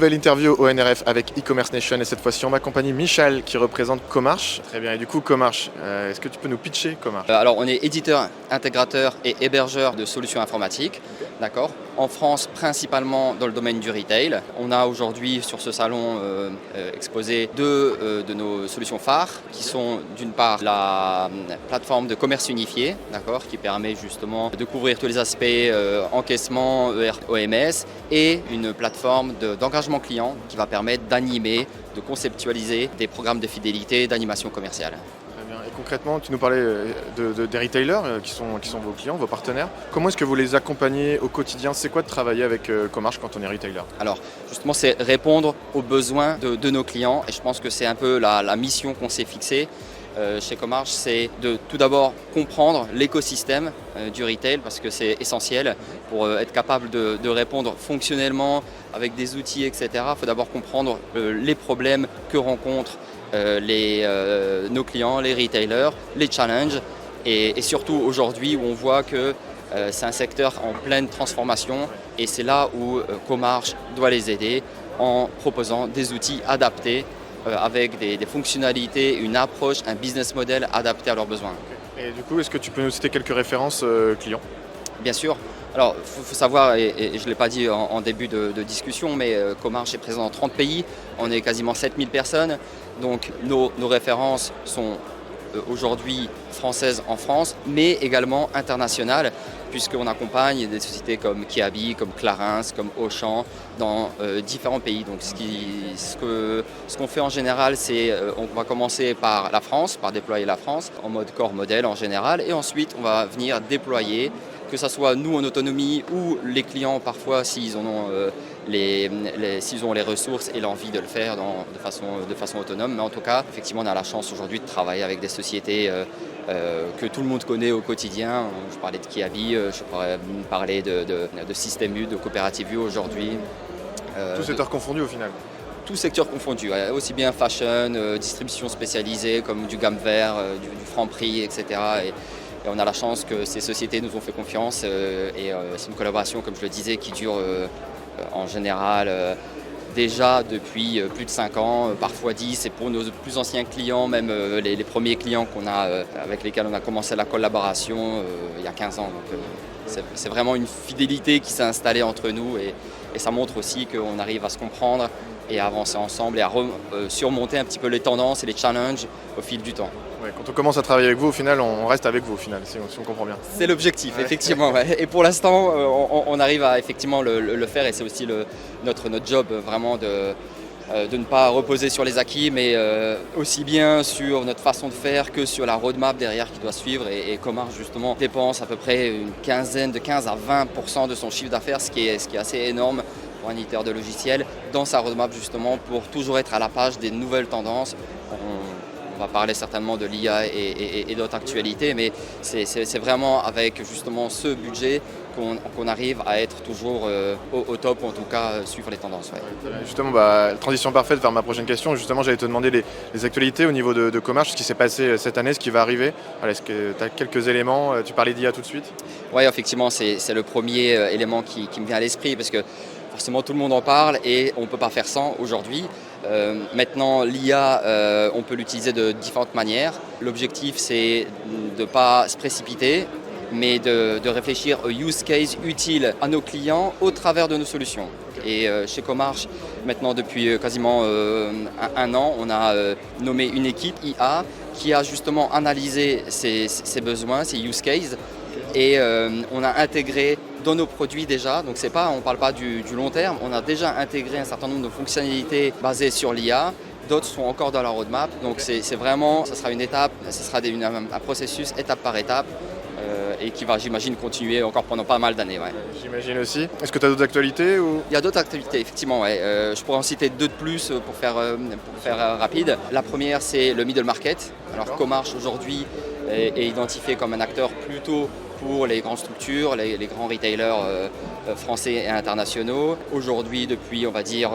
nouvelle interview au NRF avec e-commerce nation et cette fois-ci on m'accompagne Michal qui représente Comarch. Très bien, et du coup Comarch, est-ce que tu peux nous pitcher Comarch? Alors on est éditeur, intégrateur et hébergeur de solutions informatiques, d'accord. En France, principalement dans le domaine du retail. On a aujourd'hui sur ce salon exposé deux de nos solutions phares qui sont d'une part la plateforme de commerce unifié, d'accord, qui permet justement de couvrir tous les aspects encaissement, OMS, et une plateforme d'engagement client qui va permettre d'animer, de conceptualiser des programmes de fidélité, d'animation commerciale. Très bien. Et concrètement, tu nous parlais des retailers qui sont vos clients, vos partenaires. Comment est-ce que vous les accompagnez au quotidien? C'est quoi de travailler avec Comarch quand on est retailer? Alors justement, c'est répondre aux besoins de nos clients et je pense que c'est un peu la mission qu'on s'est fixée. Chez Comarch, c'est de tout d'abord comprendre l'écosystème du retail parce que c'est essentiel pour être capable de répondre fonctionnellement avec des outils, etc. Il faut d'abord comprendre les problèmes que rencontrent nos clients, les retailers, les challenges et surtout aujourd'hui où on voit que c'est un secteur en pleine transformation et c'est là où Comarch doit les aider en proposant des outils adaptés avec des fonctionnalités, une approche, un business model adapté à leurs besoins. Et du coup, est-ce que tu peux nous citer quelques références clients? Bien sûr. Alors, il faut savoir, et je ne l'ai pas dit en début de discussion, mais Comarch est présent dans 30 pays, on est quasiment 7000 personnes, donc nos références sont aujourd'hui françaises en France, mais également internationales, puisqu'on accompagne des sociétés comme Kiabi, comme Clarins, comme Auchan, dans différents pays. Donc ce qu'on fait en général, c'est on va commencer par la France, par déployer la France, en mode corps modèle en général, et ensuite on va venir déployer, que ce soit nous en autonomie ou les clients parfois s'ils en ont s'ils ont les ressources et l'envie de le faire de façon autonome. Mais en tout cas, effectivement, on a la chance aujourd'hui de travailler avec des sociétés que tout le monde connaît au quotidien. Je parlais de Kiabi, je pourrais parler de Système U, de Coopérative U aujourd'hui. Tout secteur confondu au final? Tout secteur confondu, ouais. Aussi bien fashion, distribution spécialisée comme du gamme vert, du Franprix, etc. Et on a la chance que ces sociétés nous ont fait confiance et c'est une collaboration, comme je le disais, qui dure en général déjà depuis plus de 5 ans, parfois 10, et pour nos plus anciens clients, même les premiers clients avec lesquels on a commencé la collaboration il y a 15 ans. Donc c'est vraiment une fidélité qui s'est installée entre nous et ça montre aussi qu'on arrive à se comprendre et à avancer ensemble et à surmonter un petit peu les tendances et les challenges au fil du temps. Ouais, quand on commence à travailler avec vous, au final, on reste avec vous, au final, si on comprend bien. C'est l'objectif, ouais. Effectivement. Ouais. Et pour l'instant, on arrive à effectivement le faire et c'est aussi notre job vraiment de ne pas reposer sur les acquis, mais aussi bien sur notre façon de faire que sur la roadmap derrière qui doit suivre. Et Comarch, justement, dépense à peu près de 15 à 20% de son chiffre d'affaires, ce qui est assez énorme pour un éditeur de logiciels, dans sa roadmap, justement, pour toujours être à la page des nouvelles tendances. On va parler certainement de l'IA et d'autres actualités, mais c'est vraiment avec justement ce budget qu'on arrive à être toujours au top, ou en tout cas suivre les tendances. Ouais. Justement, transition parfaite vers ma prochaine question. Justement, j'allais te demander les actualités au niveau de Comarch, ce qui s'est passé cette année, ce qui va arriver. Est-ce que tu as quelques éléments? Tu parlais d'IA tout de suite. Oui, effectivement, c'est le premier élément qui me vient à l'esprit parce que forcément tout le monde en parle et on ne peut pas faire sans aujourd'hui. Maintenant, l'IA, on peut l'utiliser de différentes manières. L'objectif, c'est de ne pas se précipiter, mais de réfléchir aux use cases utiles à nos clients au travers de nos solutions. Et chez Comarch, maintenant depuis quasiment un an, on a nommé une équipe IA qui a justement analysé ces besoins, ces use cases, et on a intégré dans nos produits déjà, donc on ne parle pas du long terme, on a déjà intégré un certain nombre de fonctionnalités basées sur l'IA, d'autres sont encore dans la roadmap, donc c'est vraiment, ça sera une étape, ce sera un processus étape par étape et qui va, j'imagine, continuer encore pendant pas mal d'années. Ouais. J'imagine aussi. Est-ce que tu as d'autres actualités Il y a d'autres actualités, effectivement. Ouais. Je pourrais en citer 2 de plus pour faire rapide. La première, c'est le middle market. Alors Comarch aujourd'hui est identifié comme un acteur plutôt pour les grandes structures, les grands retailers français et internationaux. Aujourd'hui, depuis on va dire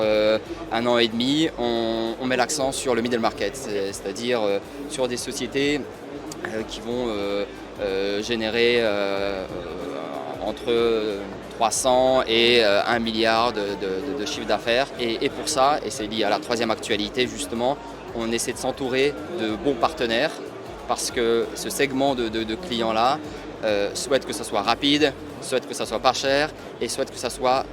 1 an et demi, on met l'accent sur le middle market, c'est-à-dire sur des sociétés qui vont générer entre 300 et 1 milliard de chiffre d'affaires. Et pour ça, et c'est lié à la troisième actualité justement, on essaie de s'entourer de bons partenaires parce que ce segment de clients-là souhaite que ça soit rapide, souhaite que ça soit pas cher et souhaite que ça soit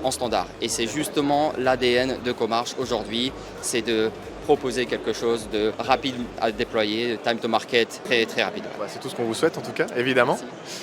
en standard. Et c'est justement l'ADN de Comarch aujourd'hui, c'est de proposer quelque chose de rapide à déployer, time to market très très rapide. C'est tout ce qu'on vous souhaite en tout cas, évidemment. Merci.